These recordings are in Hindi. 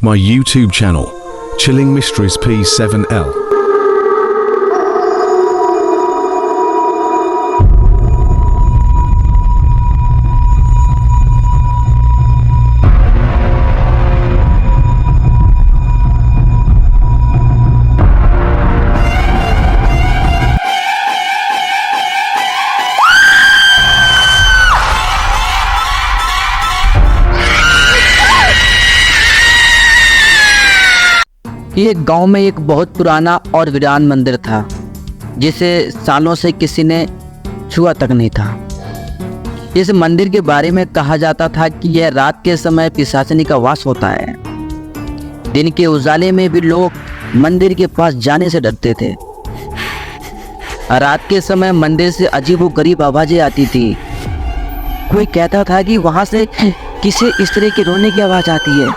my YouTube channel, Chilling Mysteries P7L. एक गांव में एक बहुत पुराना और वीरान मंदिर था जिसे सालों से किसी ने छुआ तक नहीं था। इस मंदिर के बारे में कहा जाता था कि यह रात के समय पिशाचिनी का वास होता है। दिन के उजाले में भी लोग मंदिर के पास जाने से डरते थे। रात के समय मंदिर से अजीबोगरीब आवाजें आती थी। कोई कहता था कि वहां से किसी स्त्री के रोने की आवाज आती है,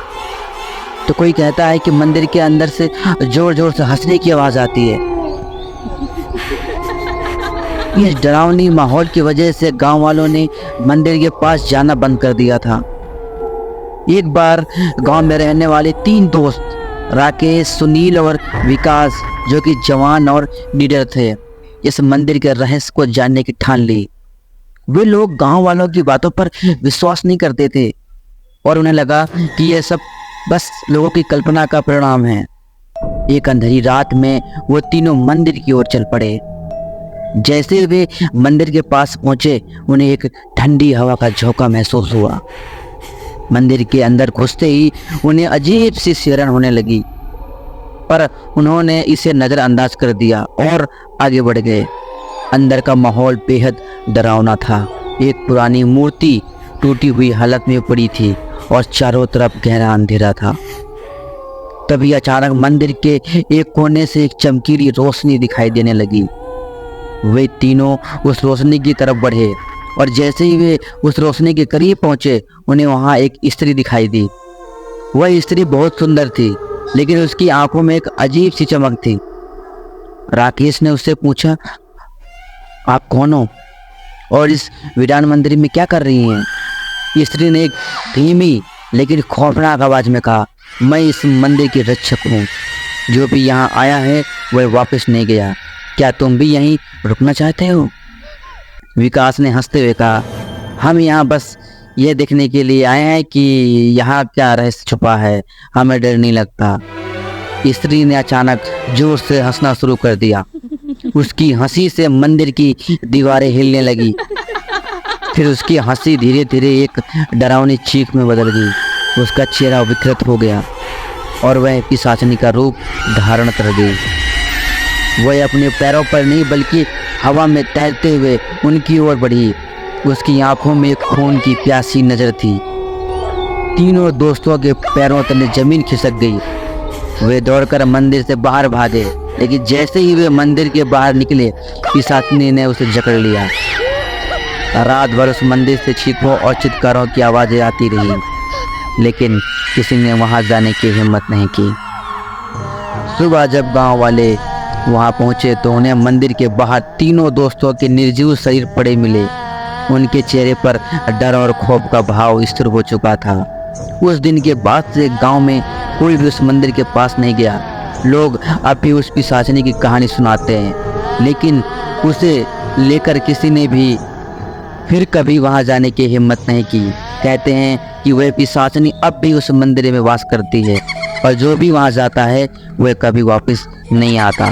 तो कोई कहता है कि मंदिर के अंदर से जोर जोर से हंसने की आवाज आती है। इस डरावनी माहौल की वजह से गांव वालों ने मंदिर के पास जाना बंद कर दिया था। एक बार गांव में रहने वाले 3 दोस्त राकेश, सुनील और विकास, जो कि जवान और निडर थे, इस मंदिर के रहस्य को जानने की ठान ली। वे लोग गांव वालों की बातों पर विश्वास नहीं करते थे और उन्हें लगा कि यह सब बस लोगों की कल्पना का परिणाम है। एक अंधेरी रात में वो तीनों मंदिर की ओर चल पड़े। जैसे वे मंदिर के पास पहुंचे, उन्हें एक ठंडी हवा का झोंका महसूस हुआ। मंदिर के अंदर घुसते ही उन्हें अजीब सी सिहरन होने लगी, पर उन्होंने इसे नजरअंदाज कर दिया और आगे बढ़ गए। अंदर का माहौल बेहद डरावना था। एक पुरानी मूर्ति टूटी हुई हालत में पड़ी थी और चारों तरफ गहरा अंधेरा था। तभी अचानक मंदिर के एक कोने से एक चमकीली रोशनी दिखाई देने लगी। वे तीनों उस रोशनी की तरफ बढ़े और जैसे ही वे उस रोशनी के करीब पहुंचे, उन्हें वहां एक स्त्री दिखाई दी। वह स्त्री बहुत सुंदर थी, लेकिन उसकी आंखों में एक अजीब सी चमक थी। राकेश ने उससे पूछा, आप कौन हो और इस वीरान मंदिर में क्या कर रही हैं? स्त्री ने एक धीमी लेकिन खौफनाक आवाज में कहा, मैं इस मंदिर की रक्षक हूँ। जो भी यहाँ आया है वह वापस नहीं गया। क्या तुम भी यहीं रुकना चाहते हो? विकास ने हंसते हुए कहा, हम यहाँ बस ये देखने के लिए आए हैं कि यहाँ क्या रहस्य छुपा है, हमें डर नहीं लगता। स्त्री ने अचानक जोर से हंसना शुरू कर दिया। उसकी हंसी से मंदिर की दीवारें हिलने लगी। फिर उसकी हंसी धीरे धीरे एक डरावनी चीख में बदल गई। उसका चेहरा विकृत हो गया और वह पिशाचिनी का रूप धारण कर गई। वह अपने पैरों पर नहीं बल्कि हवा में तैरते हुए उनकी ओर बढ़ी। उसकी आंखों में एक खून की प्यासी नजर थी। तीनों दोस्तों के पैरों तले जमीन खिसक गई। वे दौड़कर मंदिर से बाहर भागे, लेकिन जैसे ही वे मंदिर के बाहर निकले, पिशाचिनी ने उसे जकड़ लिया। रात भर उस मंदिर से चीखों और चित्कारों की आवाजें आती रही, लेकिन किसी ने वहां जाने की हिम्मत नहीं की। सुबह जब गांव वाले वहां पहुंचे तो उन्हें मंदिर के बाहर तीनों दोस्तों के निर्जीव शरीर पड़े मिले। उनके चेहरे पर डर और खौफ का भाव स्थिर हो चुका था। उस दिन के बाद से गांव में कोई भी उस मंदिर के पास नहीं गया। लोग अब भी उस पिशाचिनी की कहानी सुनाते हैं, लेकिन उसे लेकर किसी ने भी फिर कभी वहां जाने की हिम्मत नहीं की। कहते हैं कि वह पिशाचिनी अब भी उस मंदिर में वास करती है और जो भी वहां जाता है वह कभी वापस नहीं आता।